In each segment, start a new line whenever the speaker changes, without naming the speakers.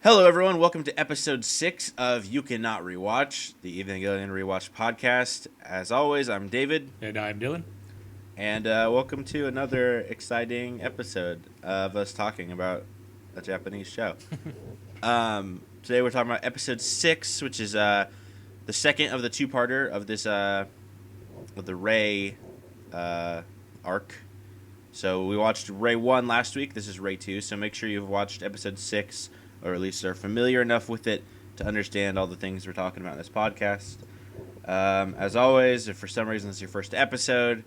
Hello, everyone. Welcome to episode 6 of You Cannot Rewatch, the Evangelion Rewatch podcast. As always, I'm David.
And I'm Dylan.
And welcome to another exciting episode of us talking about a Japanese show. Today we're talking about episode 6, which is the second of the two-parter of this of the Rei arc. So we watched Rei 1 last week. This is Rei 2, so make sure you've watched episode 6, or at least are familiar enough with it to understand all the things we're talking about in this podcast. As always, if for some reason it's your first episode,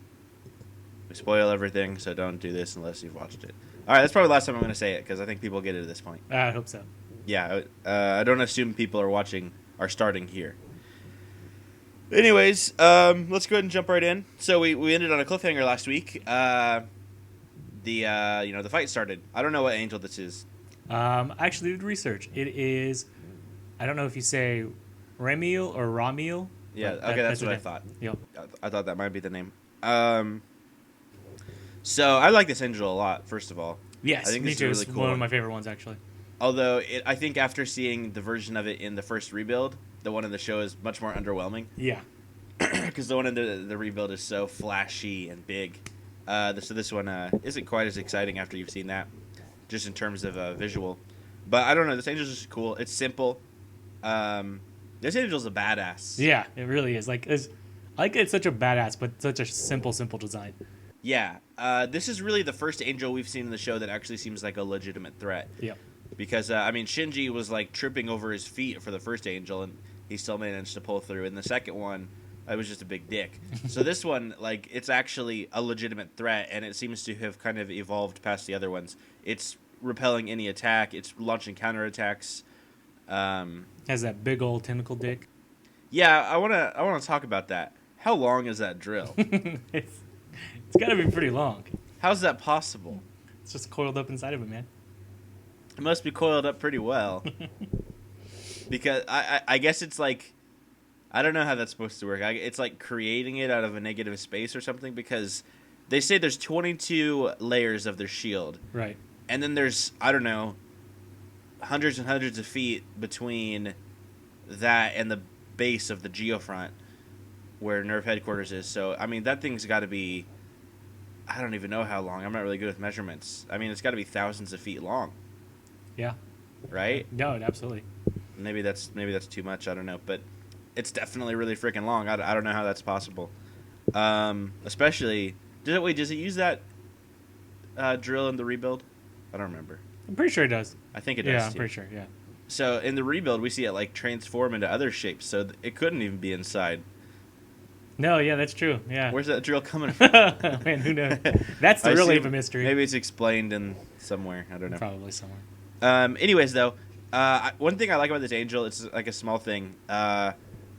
we spoil everything, so don't do this unless you've watched it. All right, that's probably the last time I'm going to say it, because I think people get it at this point.
I hope so.
Yeah, I don't assume people are starting here. Anyways, let's go ahead and jump right in. So we ended on a cliffhanger last week. The fight started. I don't know what angel this is.
I actually did research. It is, I don't know if you say Remiel or Ramiel.
Yeah, okay, that's what I thought.
Yep.
I thought that might be the name. So I like this angel a lot, first of all.
Yes,
I think
me
this
too.
is
It's
really cool.
one of my favorite ones, actually.
Although, I think after seeing the version of it in the first rebuild, the one in the show is much more underwhelming.
Yeah.
Because the one in the rebuild is so flashy and big. So this one isn't quite as exciting after you've seen that, just in terms of visual. But I don't know, this angel's just cool. It's simple. This angel's a badass.
Yeah, it really is. I like it's such a badass, but such a simple design.
Yeah. This is really the first angel we've seen in the show that actually seems like a legitimate threat.
Yeah.
Because, Shinji was, tripping over his feet for the first angel, and he still managed to pull through. In the second one, I was just a big dick. So this one, it's actually a legitimate threat, and it seems to have kind of evolved past the other ones. It's repelling any attack. It's launching counterattacks.
Has that big old tentacle dick.
Yeah, I wanna talk about that. How long is that drill?
It's got to be pretty long.
How's that possible?
It's just coiled up inside of it, man.
It must be coiled up pretty well. Because I guess it's I don't know how that's supposed to work. It's like creating it out of a negative space or something, because they say there's 22 layers of their shield.
Right.
And then there's, I don't know, hundreds and hundreds of feet between that and the base of the Geofront where Nerve headquarters is. So, that thing's got to be, I don't even know how long. I'm not really good with measurements. It's got to be thousands of feet long.
Yeah.
Right?
No, absolutely.
Maybe that's too much. I don't know. But it's definitely really freaking long. I don't know how that's possible. Especially, does it use that drill in the rebuild? I don't remember.
I'm pretty sure it does.
I think it does.
Yeah, I'm
too.
pretty sure. Yeah.
So in the rebuild, we see it transform into other shapes. So it couldn't even be inside.
No, yeah, that's true. Yeah.
Where's that drill coming from?
Man, who knows? That's the really of a mystery.
Maybe it's explained in somewhere. I don't know.
Probably somewhere.
Anyways, though, one thing I like about this angel, it's a small thing.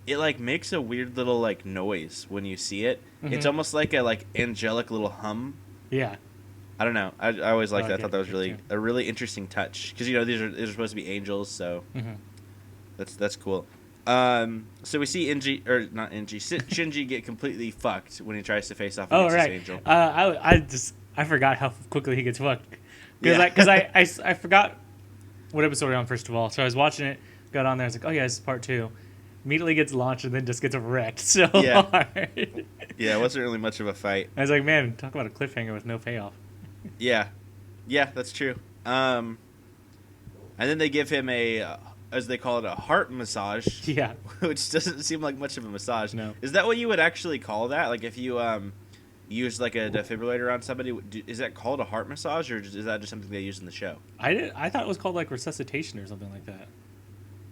It makes a weird little noise when you see it.
Mm-hmm.
It's almost like a angelic little hum.
Yeah.
I don't know. I always liked that. I
Okay,
thought that was
too.
a really interesting touch, because these are supposed to be angels, so that's cool. So we see Shinji get completely fucked when he tries to face off against this angel.
I forgot how quickly he gets fucked, because I forgot what episode we're on, first of all. So I was watching it, got on there, I was like, oh yeah, this is part 2. Immediately gets launched and then just gets wrecked so hard.
Yeah, it wasn't really much of a fight.
I was like, man, talk about a cliffhanger with no payoff.
Yeah, that's true. And then they give him as they call it, a heart massage.
Yeah.
Which doesn't seem like much of a massage.
No.
Is that what you would actually call that? If you use a defibrillator on somebody, is that called a heart massage, or is that just something they use in the show?
I thought it was called resuscitation or something like that.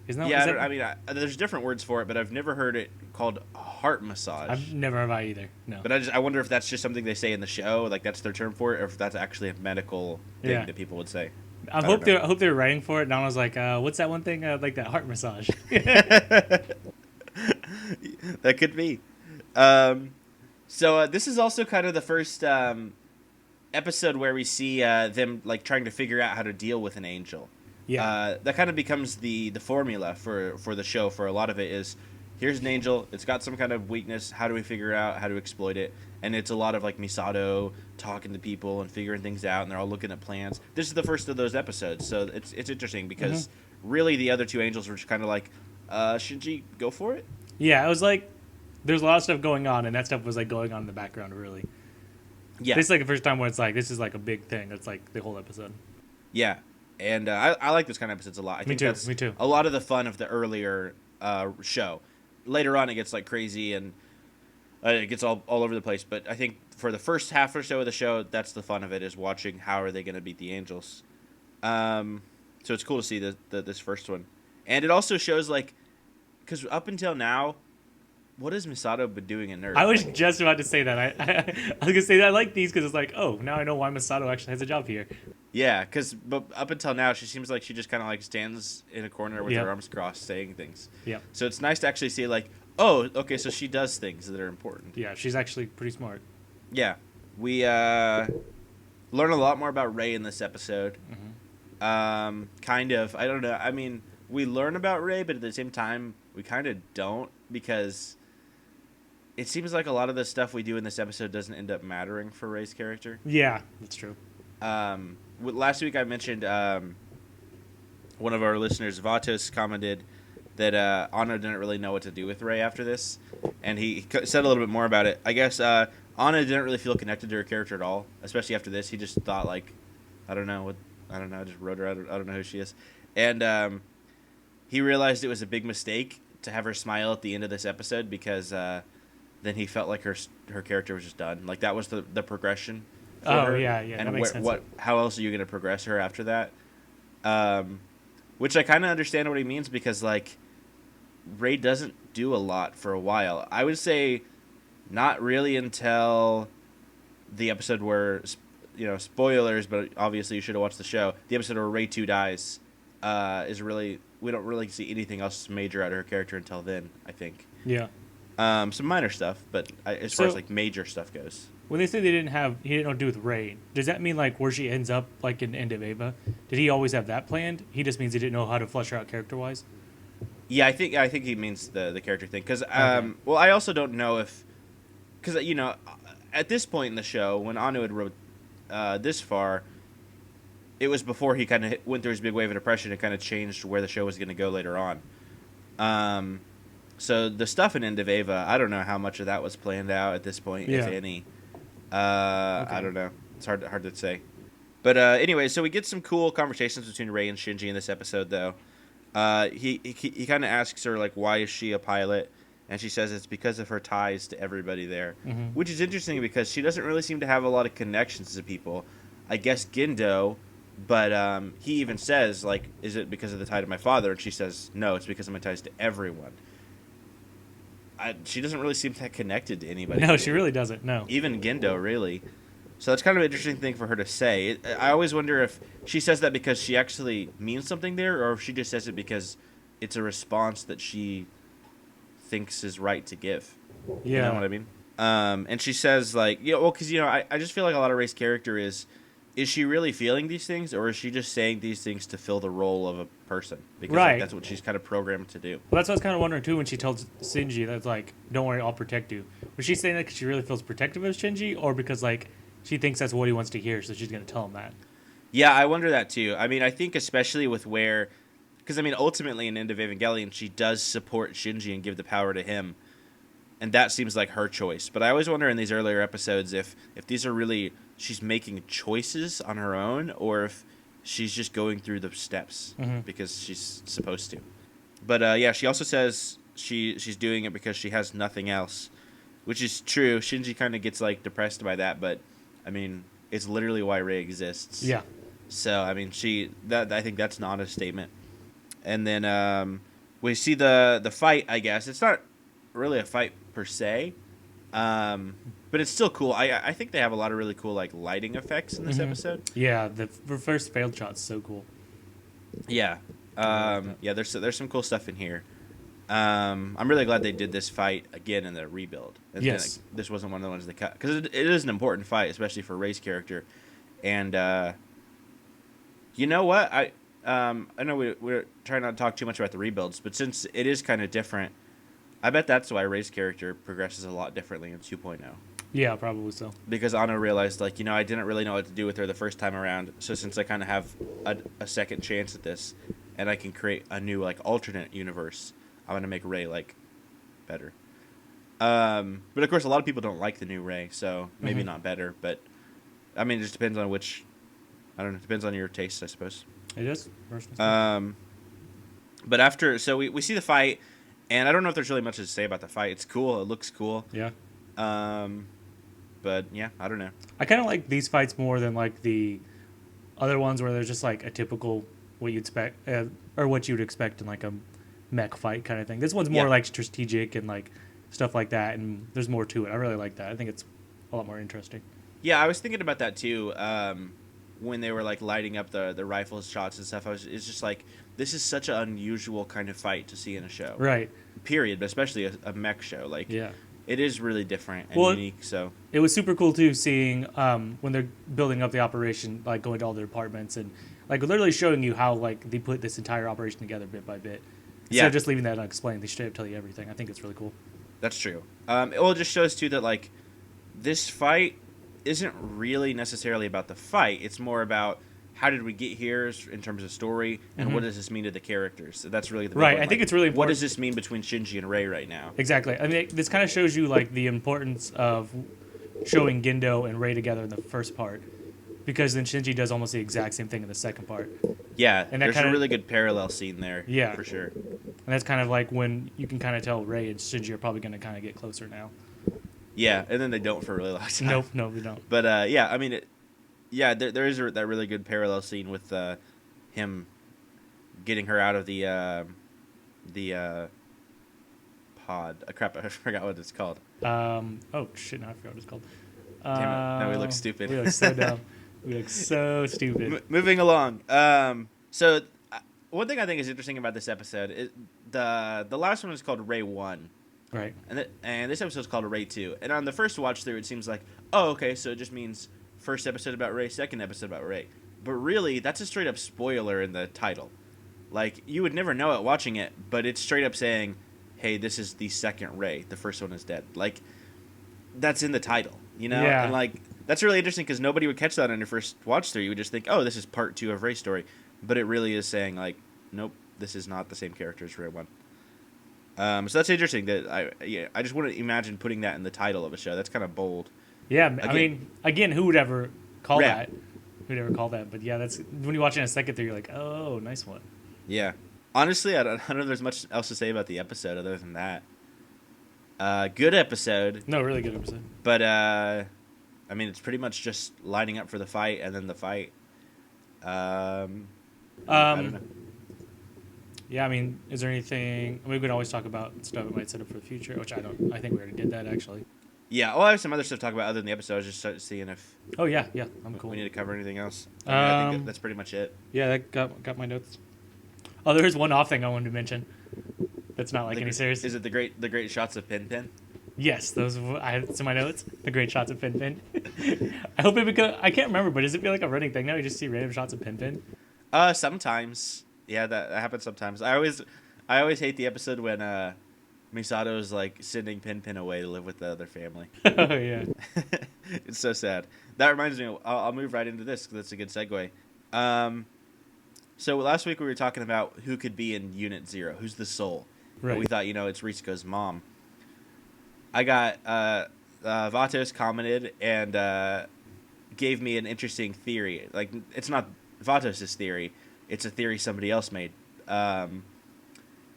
Isn't that?
Yeah, there's different words for it, but I've never heard it called heart massage.
I've never have I either. No.
But I wonder if that's just something they say in the show, that's their term for it, or if that's actually a medical thing that people would say.
I hope they're writing for it. And I was like, what's that one thing? Like that heart massage.
That could be. So this is also kind of the first episode where we see them trying to figure out how to deal with an angel.
Yeah.
That kind of becomes the formula for the show. For a lot of it is, here's an angel. It's got some kind of weakness. How do we figure out how to exploit it? And it's a lot of Misato talking to people and figuring things out, and they're all looking at plans. This is the first of those episodes, so it's interesting because really the other two angels were just kind of like, Shinji, go for it.
Yeah, it was like there's a lot of stuff going on, and that stuff was like going on in the background. Really,
Yeah,
this is like the first time where it's like this is like a big thing. It's like the whole episode.
yeah, and I like this kind of episodes a lot. I think that's
Me too.
a lot of the fun of the earlier show. Later on, it gets like crazy and it gets all over the place. But I think for the first half or so of the show, that's the fun of it, is watching how are they going to beat the angels. So it's cool to see this first one, and it also shows like, because up until now, what has Misato been doing in Nerd?
I was just about to say that. I was gonna say that I like these because it's like, oh, now I know why Masato actually has a job here.
Yeah, but up until now, she seems like she just kind of like stands in a corner with her arms crossed, saying things.
Yeah.
So it's nice to actually see like, oh, okay, so she does things that are important.
Yeah, she's actually pretty smart.
Yeah, we learn a lot more about Rei in this episode.
Mm-hmm.
Kind of. I don't know. I mean, we learn about Rei, but at the same time, we kind of don't, because it seems like a lot of the stuff we do in this episode doesn't end up mattering for Rei's character.
Yeah, that's true.
Last week I mentioned one of our listeners, Vatos, commented that Anna didn't really know what to do with Rei after this, and he said a little bit more about it. I guess Anna didn't really feel connected to her character at all, especially after this. He just thought like, I don't know, just wrote her out. I don't know who she is, and he realized it was a big mistake to have her smile at the end of this episode, because then he felt like her character was just done. Like that was the progression.
Oh yeah,
And
that makes sense.
how else are you going to progress her after that? Which I kind of understand what he means, because like Rei doesn't do a lot for a while. I would say not really until the episode where, spoilers, but obviously you should have watched the show. The episode where Rei 2 dies is really, we don't really see anything else major out of her character until then, I think.
Yeah.
Some minor stuff, but as far as like major stuff goes.
When they say he didn't know what to do with Rei, does that mean like where she ends up, like in End of Eva? Did he always have that planned? He just means he didn't know how to flesh her out character wise.
Yeah, I think he means the character thing, because
Okay.
well, I also don't know if, because at this point in the show, when Anu had wrote this far, it was before he kind of went through his big wave of depression and kind of changed where the show was going to go later on. So the stuff in End of Eva, I don't know how much of that was planned out at this point, if any.
Okay.
I don't know. It's hard to say. But anyway, so we get some cool conversations between Rei and Shinji in this episode, though. He kind of asks her, like, why is she a pilot? And she says it's because of her ties to everybody there.
Mm-hmm.
Which is interesting, because she doesn't really seem to have a lot of connections to people. I guess Gendo, but he even says, like, is it because of the tie to my father? And she says, no, it's because of my ties to everyone. She doesn't really seem that connected to anybody.
No, she really doesn't. No.
Even Gendo, really. So that's kind of an interesting thing for her to say. I always wonder if she says that because she actually means something there, or if she just says it because it's a response that she thinks is right to give.
Yeah.
You know what I mean? And she says, like, because, I just feel like a lot of Rei's character is she really feeling these things, or is she just saying these things to fill the role of a person? Because
Right.
that's what she's kind of programmed to do.
Well, that's what I was kind of wondering too when she tells Shinji that's like, "Don't worry, I'll protect you." Was she saying that because she really feels protective of Shinji, or because like she thinks that's what he wants to hear, so she's going to tell him that?
Yeah, I wonder that too. I mean, I think especially with where, because I mean, ultimately in End of Evangelion, she does support Shinji and give the power to him, and that seems like her choice. But I always wonder in these earlier episodes if these are really she's making choices on her own, or if she's just going through the steps because she's supposed to. But yeah, she also says she's doing it because she has nothing else, which is true. Shinji kind of gets like depressed by that, but I mean, it's literally why Rei exists.
Yeah.
So I mean, I think that's not a statement. And then we see the fight. I guess it's not really a fight per se, but it's still cool. I think they have a lot of really cool like lighting effects in this episode.
Yeah, the reverse failed shot's so cool.
Yeah, yeah. There's some cool stuff in here. I'm really glad they did this fight again in the rebuild. And
Yes.
then, this wasn't one of the ones they cut, because it is an important fight, especially for Rei's character. And you know what? I know we're trying not to talk too much about the rebuilds, but since it is kind of different, I bet that's why Rei's character progresses a lot differently in 2.0.
Yeah, probably so.
Because Anna realized, like, I didn't really know what to do with her the first time around, so since I kind of have a second chance at this, and I can create a new like alternate universe, I'm gonna make Rey like better. But of course, a lot of people don't like the new Rey, so maybe not better. But I mean, it just depends on which. I don't know. It depends on your taste, I suppose.
It is. Personal
But after, so we see the fight, and I don't know if there's really much to say about the fight. It's cool. It looks cool.
Yeah.
But yeah, I don't know.
I kind of like these fights more than like the other ones where there's just like a typical what you'd expect or what you'd expect in like a mech fight kind of thing. This one's more like strategic and like stuff like that, and there's more to it. I really like that. I think it's a lot more interesting.
Yeah, I was thinking about that too. When they were like lighting up the rifle shots and stuff, it's just like, this is such an unusual kind of fight to see in a show.
Right.
Period, but especially a mech show. Like,
yeah.
It is really different and unique. So
it was super cool too, seeing when they're building up the operation, like going to all the departments and like literally showing you how like they put this entire operation together bit by bit. Instead of just leaving that unexplained, they straight up tell you everything. I think it's really cool.
That's true. It just shows too that like this fight isn't really necessarily about the fight. It's more about how did we get here in terms of story, and what does this mean to the characters. So that's really the big
right.
one.
I think it's really important.
What does this mean between Shinji and Rey right now?
Exactly. I mean, this kind of shows you like the importance of showing Gendo and Rey together in the first part, because then Shinji does almost the exact same thing in the second part.
Yeah,
and
there's a really good parallel scene there.
Yeah,
for sure.
And that's kind of like when you can kind of tell Rey and Shinji are probably going to kind of get closer now.
Yeah, and then they don't for a really long time.
Nope, they don't.
But yeah, I mean, there is that really good parallel scene with him getting her out of the pod. Crap, I forgot what it's called.
Oh shit! Now I forgot what it's called.
Damn it! Now we look stupid.
We look so dumb. We look so stupid.
Moving along. So one thing I think is interesting about this episode is the last one is called Rey 1.
Right.
And this episode is called Rey 2. And on the first watch through, it seems like, oh, okay, so it just means first episode about Rey, second episode about Rey. But really, that's a straight up spoiler in the title. Like, you would never know it watching it, but it's straight up saying, hey, this is the second Rey. The first one is dead. Like, that's in the title, you know?
Yeah.
And, like, that's really interesting because nobody would catch that on your first watch through. You would just think, oh, this is part 2 of Rey's story. But it really is saying, like, nope, this is not the same character as Rey 1. So that's interesting that I just want to imagine putting that in the title of a show. That's kind of bold.
Yeah, I mean, again, who would ever call that? Who'd ever call that? But yeah, that's when you watch it in a second through, you're like, oh, nice one.
Yeah. Honestly, I don't know if there's much else to say about the episode other than that. Good episode.
No, really good episode.
But, I mean, it's pretty much just lining up for the fight and then the fight. I don't know.
Yeah, I mean, is there anything... I mean, we can always talk about stuff that might set up for the future, which I think we already did that, actually.
Yeah, well, I have some other stuff to talk about other than the episode. I was just seeing if...
Oh, yeah, I'm cool.
We need to cover anything else. I think that's pretty much it.
Yeah, that got my notes. Oh, there's one off thing I wanted to mention. That's not like any series.
Is it the great shots of Pin Pin?
Yes, those I had some of my notes. The great shots of Pin Pin. I hope it becomes... I can't remember, but does it feel like a running thing now? You just see random shots of Pin Pin?
Sometimes. Yeah, that happens sometimes. I always hate the episode when Misato's like sending Pin Pin away to live with the other family.
Oh yeah,
it's so sad. That reminds me. I'll move right into this because that's a good segue. So last week we were talking about who could be in Unit 0, who's the soul.
Right.
But we thought it's Ritsuko's mom. I got Vatos commented and gave me an interesting theory. Like, it's not Vatos' theory. It's a theory somebody else made. And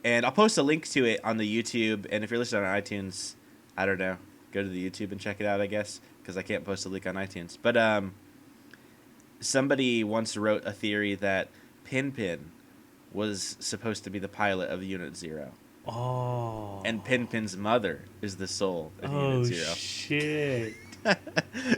I'll post a link to it on the YouTube. And if you're listening on iTunes, I don't know, go to the YouTube and check it out, I guess, because I can't post a link on iTunes. But somebody once wrote a theory that Pin Pin was supposed to be the pilot of Unit 0.
Oh.
And Pin Pin's mother is the soul of Unit 0.
Oh, shit.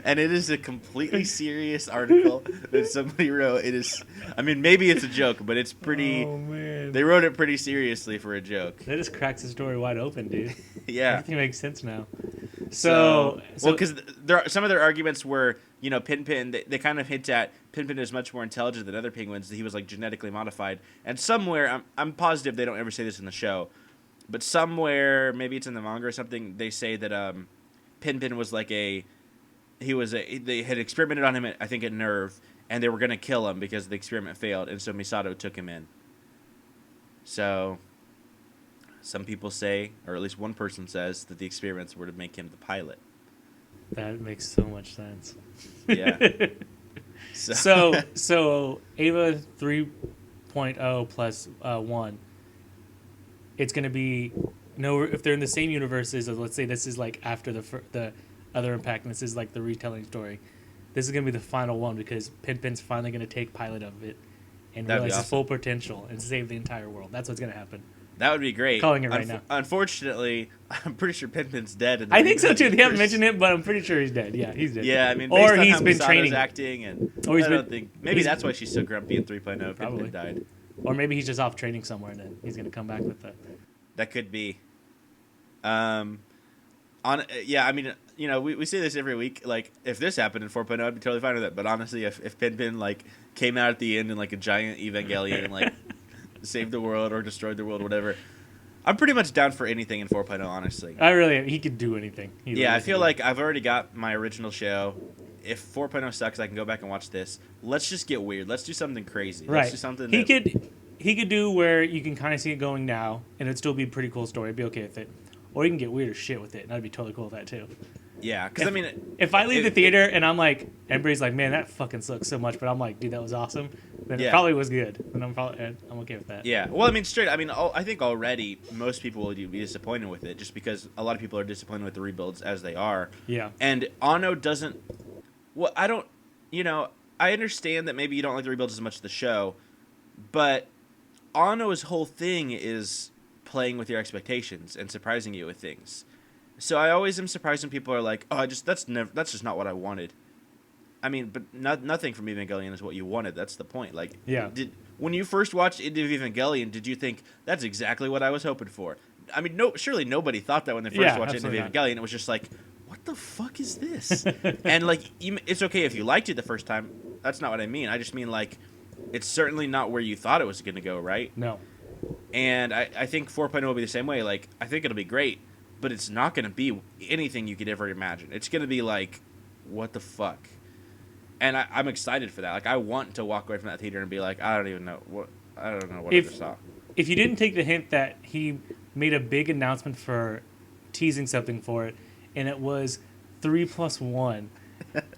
And it is a completely serious article that somebody wrote. It is, I mean, maybe it's a joke, but it's pretty.
Oh man,
they wrote it pretty seriously for a joke.
That just cracks the story wide open, dude.
Yeah,
everything makes sense now. So
well, because some of their arguments were, Pin Pin. They kind of hint at Pin Pin is much more intelligent than other penguins. That he was like genetically modified, and somewhere I'm positive they don't ever say this in the show, but somewhere maybe it's in the manga or something. They say that Pin Pin was like they had experimented on him, I think, at Nerve, and they were going to kill him because the experiment failed, and so Misato took him in. So some people say, or at least one person says, that the experiments were to make him the pilot.
That makes so much sense.
Yeah.
So Ava 3.0 plus 1, it's going to be no if they're in the same universes. Let's say this is like after the other impact, and this is like the retelling story. This is going to be the final one because Pin's finally going to take pilot of it and
That'd be
realize his
awesome.
full potential and save the entire world. That's what's going to happen.
That would be great.
Calling it right now.
Unfortunately, I'm pretty sure Pin's dead.
I think so too. They haven't mentioned it, but I'm pretty sure he's dead. Yeah, he's dead.
Yeah, I mean,
or
based
he's
on how
been
Misato's
training
acting, and
Or he's
I don't
been-
think maybe
he's-
that's why she's so grumpy in 3.0.
Probably.
Pin died.
Or maybe he's just off training somewhere and then he's going to come back with the.
That could be. Yeah, I mean, you know, we say this every week. Like, if this happened in 4.0, I'd be totally fine with it. But honestly, if Pin like came out at the end in like a giant Evangelion and like saved the world or destroyed the world, whatever, I'm pretty much down for anything in 4.0. Honestly.
He could do anything.
Yeah, I feel like I've already got my original show. If 4.0 sucks, I can go back and watch this. Let's just get weird. Let's do something crazy.
Right.
Let's do something.
He could do where you can kind of see it going now, and it'd still be a pretty cool story. I'd be okay with it. Or you can get weird as shit with it, and I'd be totally cool with that too.
Yeah, because I mean,
If I leave the theater and I'm like, everybody's like, man, that fucking sucks so much, but I'm like, dude, that was awesome. Then
Yeah.
it probably was good, and I'm okay with that.
yeah. Well, I mean, straight. I mean, I think already most people will be disappointed with it, just because a lot of people are disappointed with the rebuilds as they are.
Yeah.
And Anno doesn't. Well, I don't. You know, I understand that maybe you don't like the rebuilds as much as the show, but Anno's whole thing is playing with your expectations and surprising you with things. So I always am surprised when people are like, "Oh, that's just not what I wanted." I mean, but nothing from Evangelion is what you wanted. That's the point. Like,
Yeah.
When you first watched Into Evangelion, did you think that's exactly what I was hoping for? I mean, surely nobody thought that when they first watched Into
absolutely not.
Evangelion. It was just like, what the fuck is this? And like, it's okay if you liked it the first time. That's not what I mean. I just mean like, it's certainly not where you thought it was going to go, right?
No.
And I think 4.0 will be the same way. Like, I think it'll be great, but it's not going to be anything you could ever imagine. It's going to be like, what the fuck? And I'm excited for that. Like, I want to walk away from that theater and be like, I don't know what I just saw.
If you didn't take the hint that he made a big announcement for teasing something for it, and it was 3+1,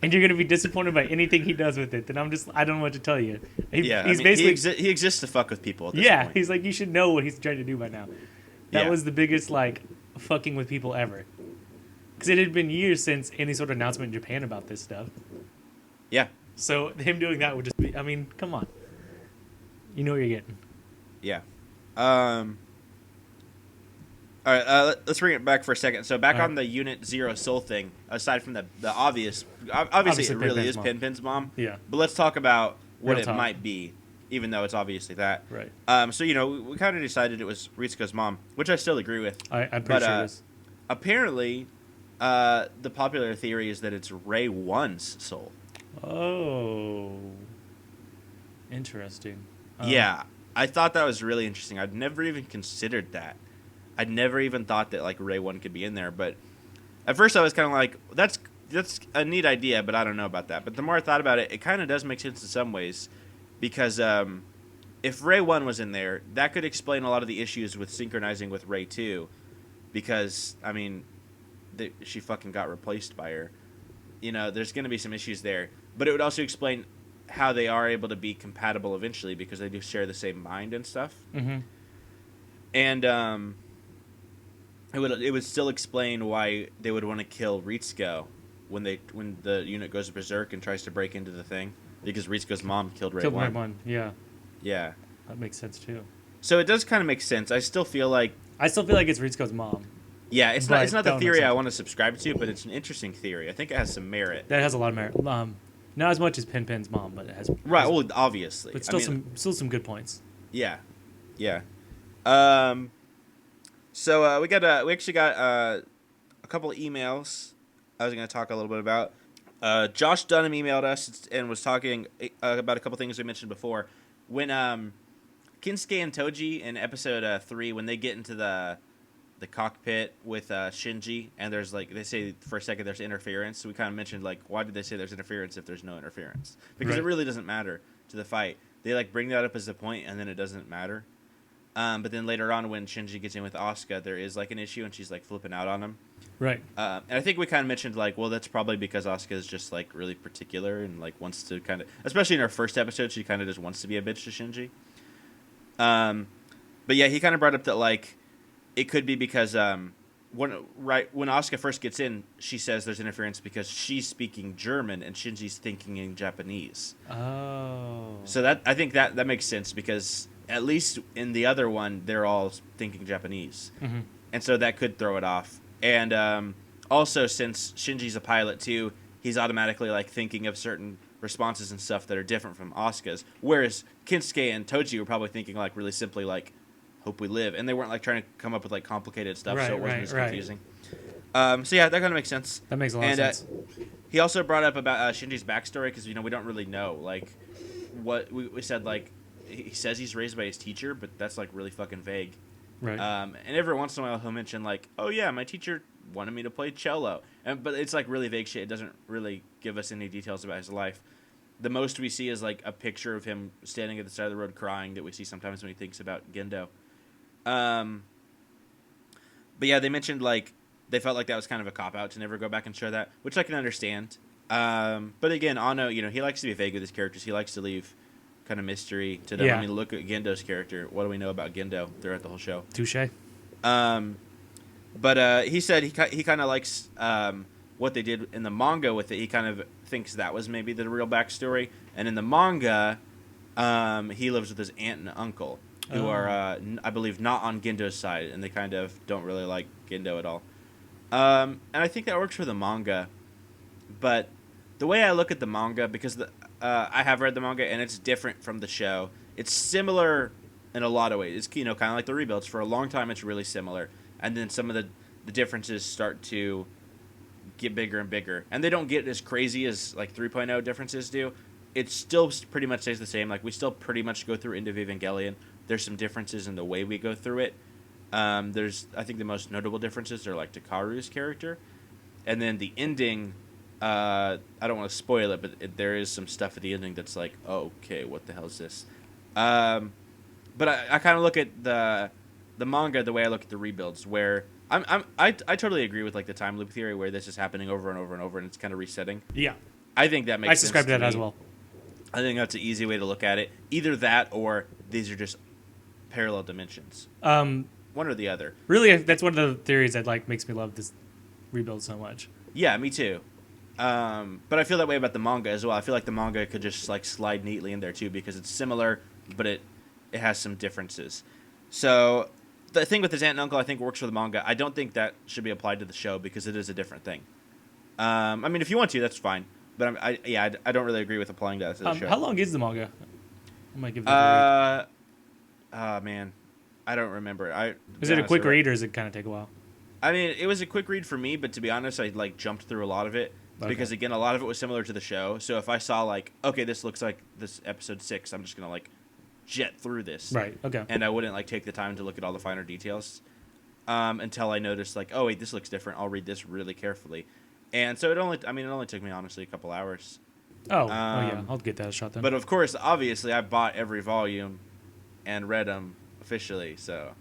and you're gonna be disappointed by anything he does with it, then I don't know what to tell you. He's basically
he exists to fuck with people. At this point.
he's like, you should know what he's trying to do by now. That was the biggest like fucking with people ever, because it had been years since any sort of announcement in Japan about this stuff.
Yeah.
So him doing that would just be, I mean, come on. You know what you're getting.
Yeah. All right, let's bring it back for a second. So back on the Unit Zero Soul thing, aside from the obviously it really is Pin's mom.
Yeah.
But let's talk about what
Real
it
talk.
might be, even though it's obviously that.
Right.
So, you know, we kind of decided it was Ritsuko's mom, which I still agree with.
I'm pretty sure it is.
Apparently, the popular theory is that it's Rei 1's soul.
Oh. Interesting.
Yeah, I thought that was really interesting. I'd never even considered that. I'd never even thought that like Rei 1 could be in there. But at first I was kind of like, that's a neat idea, but I don't know about that. But the more I thought about it, it kind of does make sense in some ways, because if Rei 1 was in there, that could explain a lot of the issues with synchronizing with Rei 2, because I mean, she fucking got replaced by her. You know, there's going to be some issues there. But it would also explain how they are able to be compatible eventually, because they do share the same mind and stuff.
Mm-hmm.
And it would still explain why they would want to kill Ritsuko when the unit goes berserk and tries to break into the thing, because Ritsuko's mom killed Rei 1.
Rei 1, yeah.
Yeah.
That makes sense too.
So it does kind of make sense. I still feel like
it's Ritsuko's mom.
yeah, it's not the
that
theory
makes
I
sense.
want to subscribe to, but it's an interesting theory. I think it has some merit.
That has a lot of merit. Not as much as Pin's mom, but it has.
Right. Well, obviously,
But still some good points.
Yeah, yeah. So we actually got a couple of emails I was going to talk a little bit about. Josh Dunham emailed us and was talking about a couple things we mentioned before. When Kinsuke and Toji in episode 3, when they get into the cockpit with Shinji, and there's like, they say for a second there's interference. So we kind of mentioned like, why did they say there's interference if there's no interference? Because it really doesn't matter to the fight. They like bring that up as the point, and then it doesn't matter. But then later on, when Shinji gets in with Asuka, there is like an issue, and she's like flipping out on him.
Right.
And I think we kind of mentioned like, well, that's probably because Asuka is just like really particular and like wants to kind of, especially in her first episode, she kind of just wants to be a bitch to Shinji. But yeah, he kind of brought up that like it could be because when Asuka first gets in, she says there's interference because she's speaking German and Shinji's thinking in Japanese.
Oh.
So that I think that makes sense because at least in the other one, they're all thinking Japanese, and so that could throw it off. And also, since Shinji's a pilot too, he's automatically like thinking of certain responses and stuff that are different from Asuka's. Whereas Kinsuke and Toji were probably thinking like really simply like, "Hope we live," and they weren't like trying to come up with like complicated stuff, so it wasn't as confusing. So yeah, that kind of makes sense.
That makes a lot of sense.
He also brought up about Shinji's backstory because we don't really know like what we said like. He says he's raised by his teacher, but that's like really fucking vague.
Right.
And every once in a while he'll mention like, "Oh yeah, my teacher wanted me to play cello," but it's like really vague shit. It doesn't really give us any details about his life. The most we see is like a picture of him standing at the side of the road crying that we see sometimes when he thinks about Gendo. But yeah, they mentioned like they felt like that was kind of a cop out to never go back and show that, which I can understand. But again, Anno, he likes to be vague with his characters. He likes to leave kind of mystery to them.
Yeah.
I mean, look at Gendo's character. What do we know about Gendo throughout the whole show?
Touche.
But he said he kind of likes what they did in the manga with it. He kind of thinks that was maybe the real backstory. And in the manga, he lives with his aunt and uncle, who are, I believe, not on Gendo's side, and they kind of don't really like Gendo at all. And I think that works for the manga. But the way I look at the manga, because I have read the manga, and it's different from the show. It's similar in a lot of ways. It's kind of like the rebuilds. For a long time, it's really similar. And then some of the differences start to get bigger and bigger. And they don't get as crazy as like 3.0 differences do. It still pretty much stays the same. Like we still pretty much go through End of Evangelion. There's some differences in the way we go through it. I think the most notable differences are like Takaru's character. And then the ending, I don't want to spoil it, but there is some stuff at the ending that's like, oh, okay, what the hell is this? But I kind of look at the manga the way I look at the rebuilds, where I totally agree with like the time loop theory, where this is happening over and over and over, and it's kind of resetting.
Yeah,
I think that makes sense.
I subscribe to that as well.
I think that's an easy way to look at it. Either that, or these are just parallel dimensions. One or the other.
Really, that's one of the theories that like makes me love this rebuild so much.
Yeah, me too. But I feel that way about the manga as well. I feel like the manga could just like slide neatly in there too, because it's similar, but it has some differences. So the thing with his aunt and uncle, I think, works for the manga. I don't think that should be applied to the show because it is a different thing. I mean, if you want to, that's fine. But I don't really agree with applying that to the show.
How long is the manga? I might give it a read.
Man, I don't remember.
Is it a quick read or does it kind of take a while?
I mean, it was a quick read for me, but to be honest, I like jumped through a lot of it. Okay. Because again, a lot of it was similar to the show. So if I saw like, okay, this looks like this episode 6, I'm just gonna like jet through this.
Right. Okay.
And I wouldn't like take the time to look at all the finer details until I noticed like, oh wait, this looks different. I'll read this really carefully. And so it only took me honestly a couple hours.
Oh, yeah, I'll get that a shot then.
But of course, obviously, I bought every volume and read them officially. So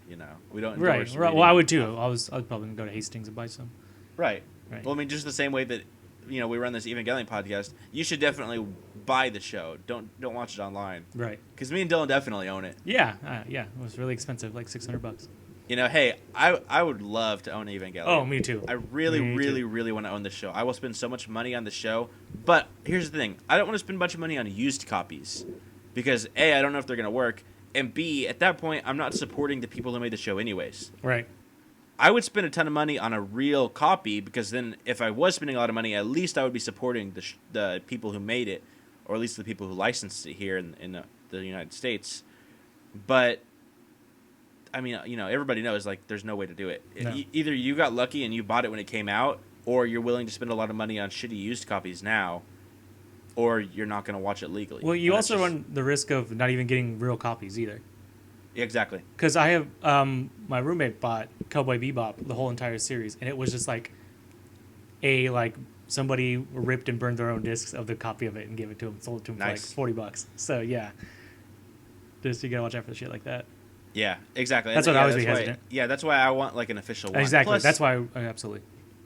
we don't.
Right. Well, I would too. I was probably gonna go to Hastings and buy some.
Right. Well, I mean, just the same way that we run this Evangelion podcast, you should definitely buy the show. Don't watch it online.
Right.
Because me and Dylan definitely own it.
Yeah. It was really expensive, like $600.
Hey, I would love to own Evangelion.
Oh, me too.
I really want to own the show. I will spend so much money on the show. But here's the thing. I don't want to spend a bunch of money on used copies. Because A, I don't know if they're going to work. And B, at that point, I'm not supporting the people who made the show anyways.
Right.
I would spend a ton of money on a real copy, because then if I was spending a lot of money, at least I would be supporting the people who made it, or at least the people who licensed it here in the United States. But I mean, everybody knows like there's no way to do it.
No.
Either you got lucky and you bought it when it came out, or you're willing to spend a lot of money on shitty used copies now, or you're not going to watch it legally.
Well, you also run the risk of not even getting real copies either.
Exactly.
Because I have my roommate bought Cowboy Bebop, the whole entire series, and it was just like somebody ripped and burned their own discs of the copy of it and gave it to him, sold it to him
Nice.
for like $40. So yeah, just you gotta watch out for the shit like that.
Yeah, exactly.
That's
And,
what I
yeah,
was
that's
be
why.
hesitant.
Yeah, that's why I want like an official one.
Exactly.
Plus,
That's why absolutely.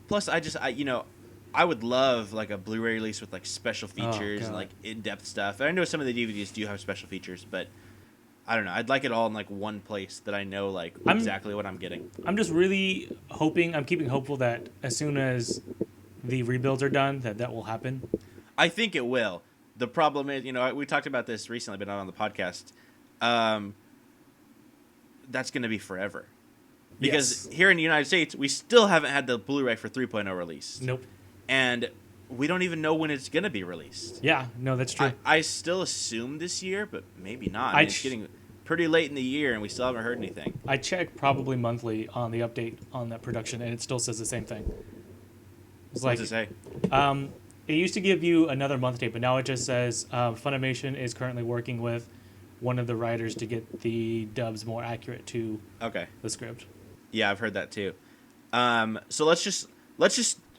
plus, I would love like a Blu-ray release with like special
Oh
features and
god.
like in-depth stuff. And I know some of the DVDs do have special features, but I don't know. I'd like it all in like one place that I know like
I'm
exactly what I'm getting.
I'm just really hoping. I'm keeping hopeful that as soon as the rebuilds are done, that will happen.
I think it will. The problem is, we talked about this recently, but not on the podcast. Um, that's going to be forever. Because
Yes.
here in the United States, we still haven't had the Blu-ray for 3.0 released.
Nope.
And we don't even know when it's going to be released.
Yeah. No, that's true.
I still assume this year, but maybe not. It's getting pretty late in the year, and we still haven't heard anything.
I check probably monthly on the update on that production, and it still says the same thing. It's
What's it say?
It used to give you another month date, but now it just says Funimation is currently working with one of the writers to get the dubs more accurate to
Okay.
the script.
Yeah, I've heard that too. So let's just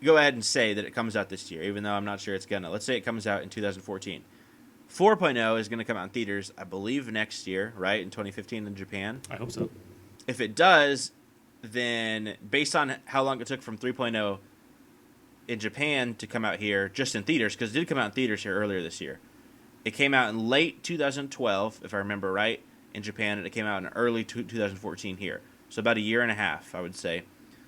go ahead and say that it comes out this year, even though I'm not sure it's gonna. Let's say it comes out in 2014. 4.0 is going to come out in theaters, I believe, next year, right? In 2015 in Japan.
I hope so.
If it does, then based on how long it took from 3.0 in Japan to come out here, just in theaters, because it did come out in theaters here earlier this year. It came out in late 2012, if I remember right, in Japan, and it came out in early 2014 here. So about a year and a half, I would say.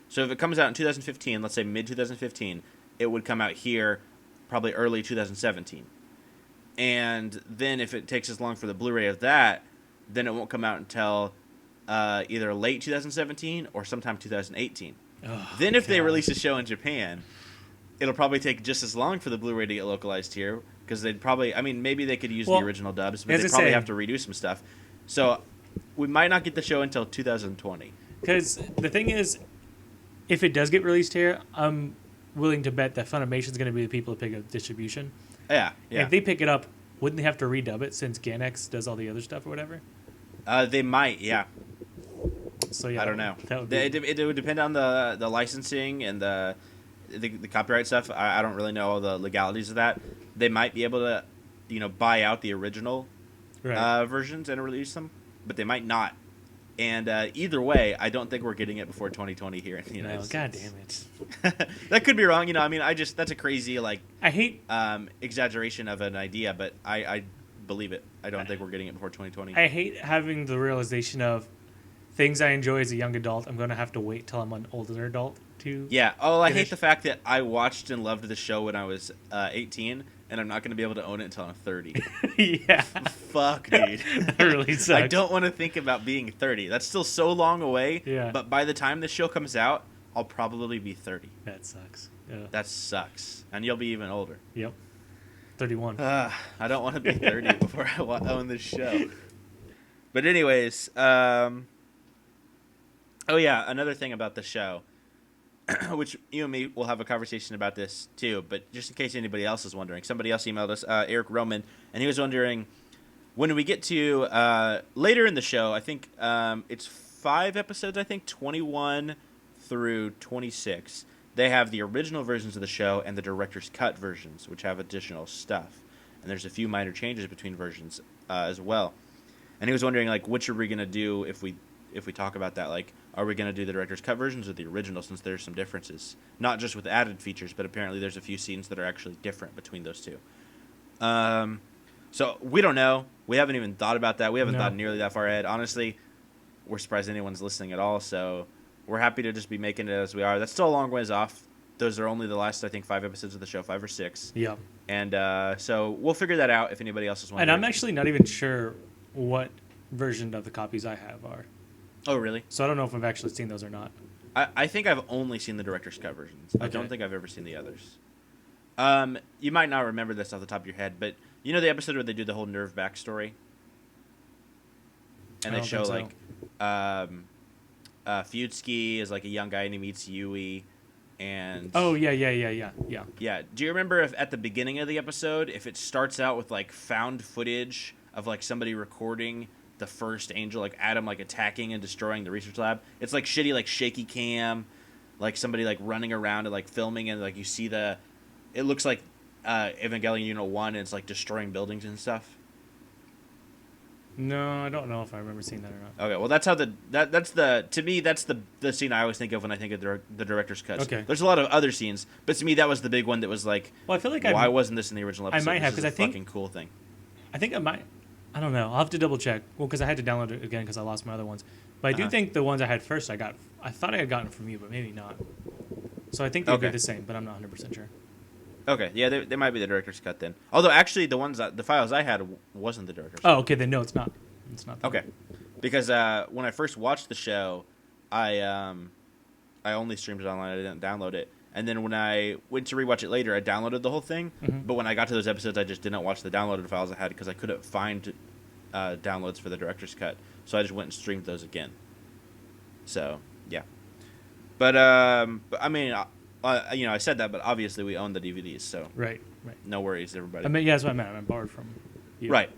So if it comes out in 2015, let's say mid-2015, it would come out here probably early 2017. And then if it takes as long for the Blu-ray of that, then it won't come out until either late 2017 or sometime 2018.
Oh,
then if they
God.
release a show in Japan, it'll probably take just as long for the Blu-ray to get localized here, because they'd probably, maybe they could use the original dubs, but they'd probably have to redo some stuff. So we might not get the show until 2020.
Because the thing is, if it does get released here, I'm willing to bet that Funimation's going to be the people to pick up distribution.
Yeah.
If they pick it up, wouldn't they have to redub it since Ganex does all the other stuff or whatever?
They might, yeah.
So yeah,
I don't know.
That would be...
It would depend on the licensing and the copyright stuff. I don't really know all the legalities of that. They might be able to, buy out the original versions and release them, but they might not. And either way, I don't think we're getting it before 2020 here in the United States.
God damn it.
That could be wrong. That's a crazy
I hate
exaggeration of an idea, but I believe it. I don't think we're getting it before 2020.
I hate having the realization of things I enjoy as a young adult. I'm going to have to wait till I'm an older adult to.
Yeah. Oh, I hate
finish.
the fact that I watched and loved the show when I was 18, and I'm not going to be able to own it until I'm 30.
Yeah.
Fuck, dude.
That really sucks.
I don't want to think about being 30. That's still so long away.
Yeah.
But by the time this show comes out, I'll probably be 30.
That sucks. Yeah.
That sucks. And you'll be even older.
Yep. 31.
I don't want to be 30 before I own this show. But anyways, oh yeah, another thing about the show, which you and me will have a conversation about this too, but just in case anybody else is wondering, somebody else emailed us, Eric Roman, and he was wondering, when we get to later in the show, I think it's 5 episodes, 21 through 26, they have the original versions of the show and the director's cut versions, which have additional stuff. And there's a few minor changes between versions as well. And he was wondering, which are we going to do if we talk about that? Are we going to do the director's cut versions or the original, since there's some differences? Not just with added features, but apparently there's a few scenes that are actually different between those two. So we don't know. We haven't even thought about that. We haven't thought nearly that far ahead. Honestly, we're surprised anyone's listening at all, so we're happy to just be making it as we are. That's still a long ways off. Those are only the last, 5 episodes of the show, 5 or 6.
Yeah.
And so we'll figure that out if anybody else is wondering.
And I'm actually not even sure what version of the copies I have are.
Oh, really?
So I don't know if I've actually seen those or not.
I think I've only seen the director's cut versions. I don't think I've ever seen the others. You might not remember this off the top of your head, but you know the episode where they do the whole Nerve backstory? And they show, Feudsky is, a young guy, and he meets Yui, and...
Oh, yeah.
Yeah. Do you remember if at the beginning of the episode, if it starts out with, found footage of, somebody recording the first Angel, Adam, attacking and destroying the research lab? It's, shitty, shaky cam, somebody, running around and, filming, and, you see the... It looks like Evangelion Unit 1, and it's, destroying buildings and stuff.
No, I don't know if I remember seeing that or not.
Okay, well that's how that's the to me that's the scene I always think of when I think of the director's cuts.
Okay.
There's a lot of other scenes, but to me that was the big one that was like,
Well, I feel like
why wasn't this in the original episode?
might have,
This is
'cause
a
I think-
fucking cool thing.
I think I might. I don't know. I'll have to double check. Well, because I had to download it again because I lost my other ones. But I do think the ones I had first, I thought I had gotten from you, but maybe not. So I think they'd be
Okay.
the same, but I'm not 100% sure.
Okay, yeah, they might be the director's cut then. Although actually the files I had wasn't the director's.
Oh, okay. Then no, it's not. It's not.
Okay, because when I first watched the show, I only streamed it online. I didn't download it. And then when I went to rewatch it later, I downloaded the whole thing.
Mm-hmm.
But when I got to those episodes, I just didn't watch the downloaded files I had because I couldn't find downloads for the director's cut. So I just went and streamed those again. So yeah, but I mean, I said that, but obviously we own the DVDs, so
Right.
no worries, everybody.
I mean, yeah, that's what I meant. I meant borrowed from you.
Right.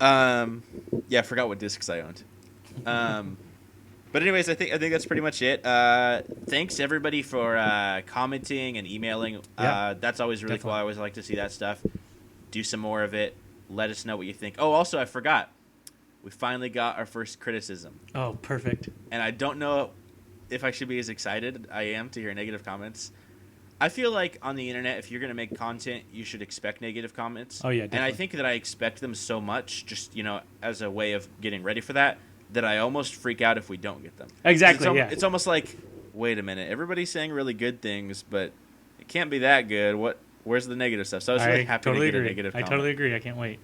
Yeah, I forgot what discs I owned. But anyways, I think that's pretty much it. Thanks everybody for commenting and emailing.
Yeah,
That's always really cool.
definitely.
I always like to see that stuff. Do some more of it. Let us know what you think. Oh, also I forgot. We finally got our first criticism.
Oh, perfect.
And I don't know if I should be as excited I am to hear negative comments. I feel like on the internet, if you're going to make content, you should expect negative comments.
Oh, yeah,
And I
definitely.
think that I expect them so much, just, as a way of getting ready for that I almost freak out if we don't get them.
Exactly,
It's
yeah.
It's almost like, wait a minute, everybody's saying really good things, but it can't be that good. Where's the negative stuff? So I was really happy
totally
to get
agree.
a negative
I
comment.
totally agree. I can't wait.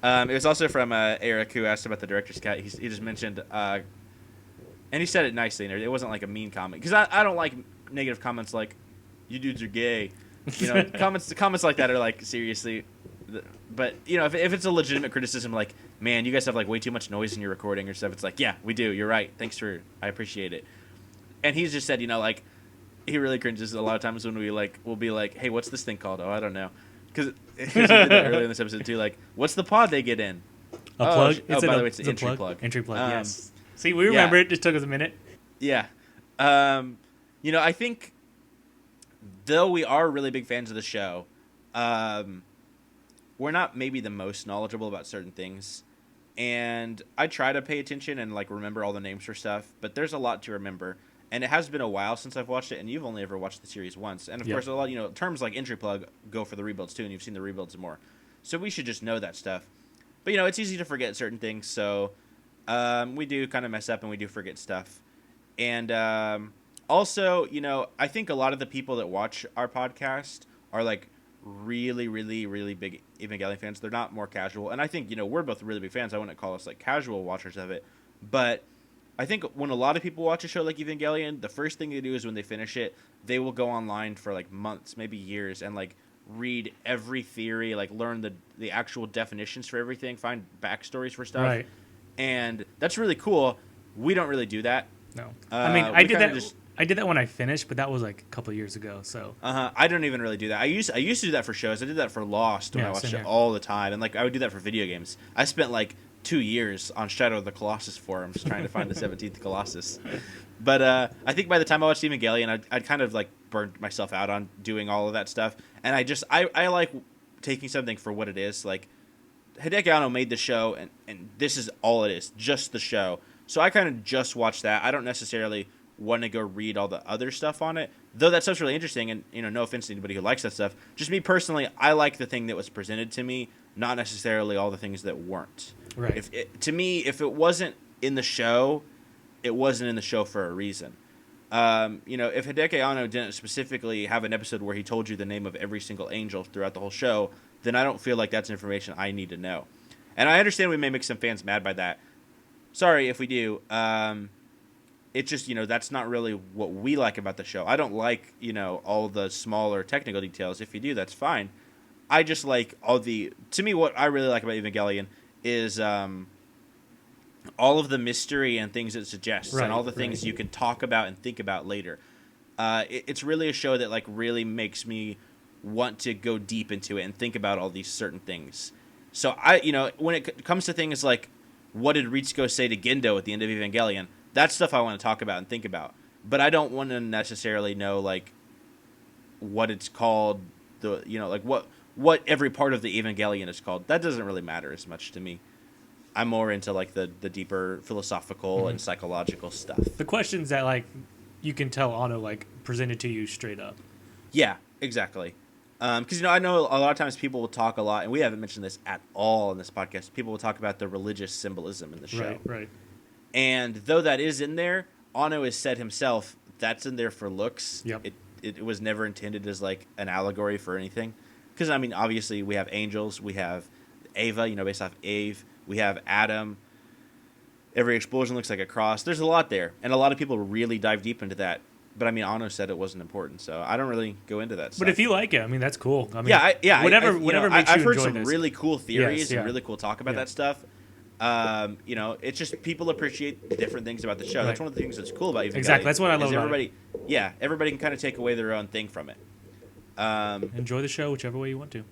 It was also from Eric, who asked about the director's cut. He just mentioned, and he said it nicely. And it wasn't like a mean comment, because I don't like negative comments like, "You dudes are gay." Comments like that are like, seriously. But if it's a legitimate criticism, like, man, you guys have like way too much noise in your recording or stuff. It's like, yeah, we do. You're right. I appreciate it. And he's just said, like, he really cringes a lot of times when we'll be like, hey, what's this thing called? Oh, I don't know. Because he did that earlier in this episode too. Like, what's the pod they get in?
A plug?
By the way, it's the entry plug.
Entry plug,
Um,
yes. See, we remember it. Just took us a minute.
Yeah. I think, though we are really big fans of the show, we're not maybe the most knowledgeable about certain things. And I try to pay attention and like remember all the names for stuff, but there's a lot to remember. And it has been a while since I've watched it, and you've only ever watched the series once. And of course, a lot, terms like entry plug go for the rebuilds too, and you've seen the rebuilds more. So we should just know that stuff. But it's easy to forget certain things, so we do kind of mess up and we do forget stuff. And also, I think a lot of the people that watch our podcast are like really, really, really big Evangelion fans. They're not more casual. And I think, we're both really big fans. I wouldn't call us like casual watchers of it. But I think when a lot of people watch a show like Evangelion, the first thing they do is when they finish it, they will go online for like months, maybe years, and like read every theory, like learn the actual definitions for everything, find backstories for stuff.
Right.
And that's really cool. We don't really do that.
No. I mean, I
we
did
kinda
that. I did that when I finished, but that was like a couple of years ago. So.
I don't even really do that. I used to do that for shows. I did that for Lost when I watched it all the time, and like I would do that for video games. I spent like 2 years on Shadow of the Colossus forums trying to find the 17th Colossus. But I think by the time I watched Evangelion, I'd kind of like burned myself out on doing all of that stuff, and I like taking something for what it is. Like Hideki Anno made the show, and this is all it is, just the show. So I kind of just watch that. I don't necessarily want to go read all the other stuff on it, though that stuff's really interesting. And no offense to anybody who likes that stuff. Just me personally, I like the thing that was presented to me, not necessarily all the things that weren't.
Right.
To me, if it wasn't in the show, it wasn't in the show for a reason. If Hideki Anno didn't specifically have an episode where he told you the name of every single angel throughout the whole show, then I don't feel like that's information I need to know. And I understand we may make some fans mad by that. Sorry if we do. It's just, that's not really what we like about the show. I don't like, all the smaller technical details. If you do, that's fine. I just like to me, what I really like about Evangelion is all of the mystery and things it suggests, and all the things you can talk about and think about later. It's really a show that like really makes me want to go deep into it and think about all these certain things. So when it comes to things like, what did Ritsuko say to Gendo at the end of Evangelion? That's stuff I want to talk about and think about. But I don't want to necessarily know like what it's called, like what every part of the Evangelion is called. That doesn't really matter as much to me. I'm more into like the deeper philosophical and psychological stuff.
The questions that like you can tell Otto like presented to you straight up.
Yeah, exactly. Because I know a lot of times people will talk a lot, and we haven't mentioned this at all in this podcast. People will talk about the religious symbolism in the show,
Right.
and though that is in there, Anno has said himself that's in there for looks.
Yep.
It was never intended as like an allegory for anything. Because I mean, obviously we have angels, we have Ava, based off Eve, we have Adam. Every explosion looks like a cross. There's a lot there, and a lot of people really dive deep into that. But I mean, Anno said it wasn't important, so I don't really go into that stuff.
But if you like it, I mean, that's cool. I mean,
whatever
makes
I've
you
heard
enjoy
some
this.
really cool theories
Yes, yeah.
and really cool talk about that stuff. It's just people appreciate different things about the show. That's
Right.
one of the things that's cool about Evangelion.
Exactly, that's what I love about
everybody, everybody can kind of take away their own thing from it.
Enjoy the show whichever way you want to.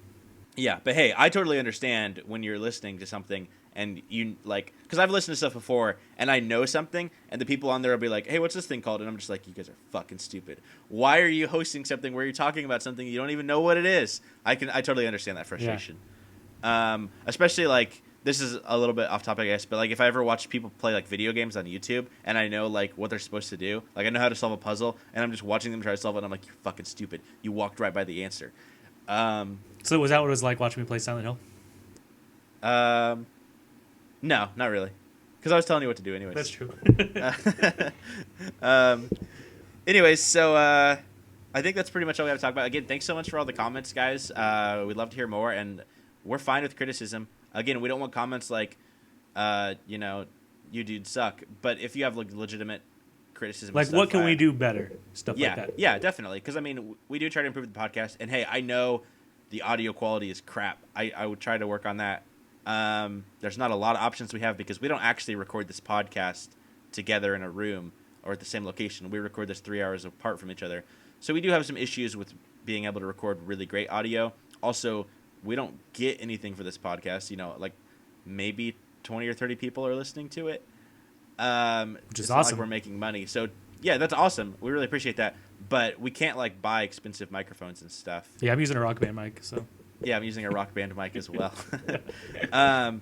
Yeah, but hey, I totally understand when you're listening to something and you like, because I've listened to stuff before and I know something, and the people on there will be like, "Hey, what's this thing called?" And I'm just like, "You guys are fucking stupid. Why are you hosting something where you're talking about something you don't even know what it is?" I totally understand that frustration. Yeah. Especially like, this is a little bit off topic, I guess, but like if I ever watch people play like video games on YouTube and I know like what they're supposed to do, like I know how to solve a puzzle and I'm just watching them try to solve it, and I'm like, "You're fucking stupid. You walked right by the answer."
So was that what it was like watching me play Silent Hill?
No, not really, because I was telling you what to do anyways.
That's true.
Anyways, so I think that's pretty much all we have to talk about. Again, thanks so much for all the comments, guys. We'd love to hear more, and we're fine with criticism. Again, we don't want comments like, you dudes suck. But if you have like legitimate criticism,
like,
and stuff,
what can we do better? Stuff like that.
Yeah, definitely. Because I mean, we do try to improve the podcast, and hey, I know the audio quality is crap. I would try to work on that. There's not a lot of options we have because we don't actually record this podcast together in a room or at the same location. We record this 3 hours apart from each other. So we do have some issues with being able to record really great audio. Also, we don't get anything for this podcast. Like maybe 20 or 30 people are listening to it.
Which is
it's
awesome.
Not like we're making money. So yeah, that's awesome. We really appreciate that. But we can't like buy expensive microphones and stuff.
Yeah, I'm using a Rock Band mic, so.
Yeah, I'm using a Rock Band mic as well. I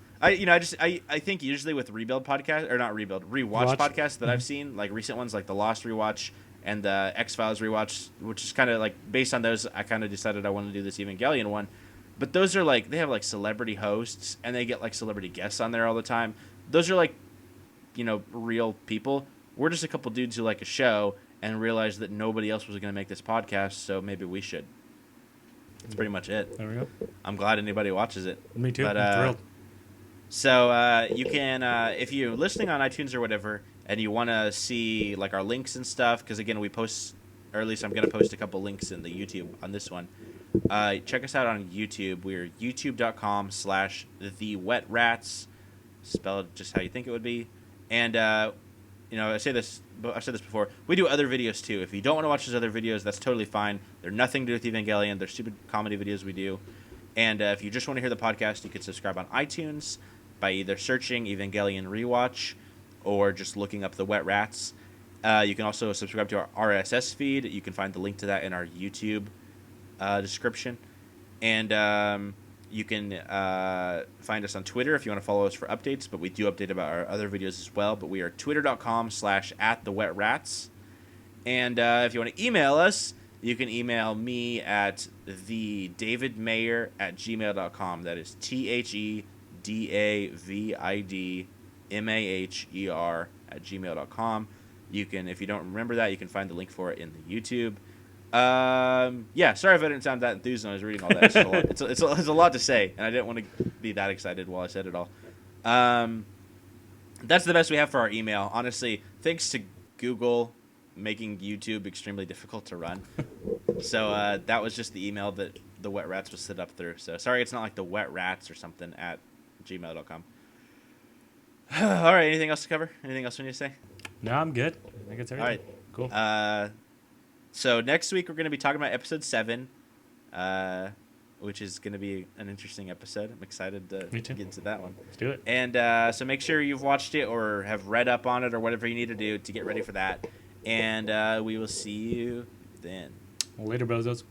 think usually with Rewatch podcasts that I've seen, like recent ones like the Lost Rewatch and the X-Files Rewatch, which is kind of like based on those, I kind of decided I wanted to do this Evangelion one. But those are like, they have like celebrity hosts and they get like celebrity guests on there all the time. Those are like, real people. We're just a couple dudes who like a show and realized that nobody else was going to make this podcast, so maybe we should. That's pretty much it.
There we go.
I'm glad anybody watches it.
Me too.
But,
I'm thrilled.
So you can, if you're listening on iTunes or whatever, and you want to see like our links and stuff, because again we post, or at least I'm going to post a couple links in the YouTube on this one. Check us out on YouTube. We're youtube.com/thewetrats, spelled just how you think it would be. And I've said this before. We do other videos too. If you don't want to watch those other videos, that's totally fine. They're nothing to do with Evangelion. They're stupid comedy videos we do. And if you just want to hear the podcast, you can subscribe on iTunes by either searching Evangelion Rewatch or just looking up The Wet Rats. You can also subscribe to our RSS feed. You can find the link to that in our YouTube description. And you can find us on Twitter if you want to follow us for updates, but we do update about our other videos as well. But we are twitter.com/@thewetrats. And if you want to email us, you can email me at thedavidmaher@gmail.com. That is TheDavidMaher@gmail.com. You can, if you don't remember that, you can find the link for it in the YouTube. Sorry if I didn't sound that enthused when I was reading all that. It's a lot to say, and I didn't want to be that excited while I said it all. That's the best we have for our email. Honestly, thanks to Google making YouTube extremely difficult to run. So that was just the email that the Wet Rats was set up through. So sorry it's not like the Wet Rats or something at gmail.com. All right, anything else to cover? Anything else we need to say?
No, I'm good. I think it's everything.
All right.
Cool.
So next week we're going to be talking about episode 7, which is going to be an interesting episode. I'm excited to get into that one.
Let's do it.
And so make sure you've watched it or have read up on it or whatever you need to do to get ready for that. And we will see you then.
Later, bozos.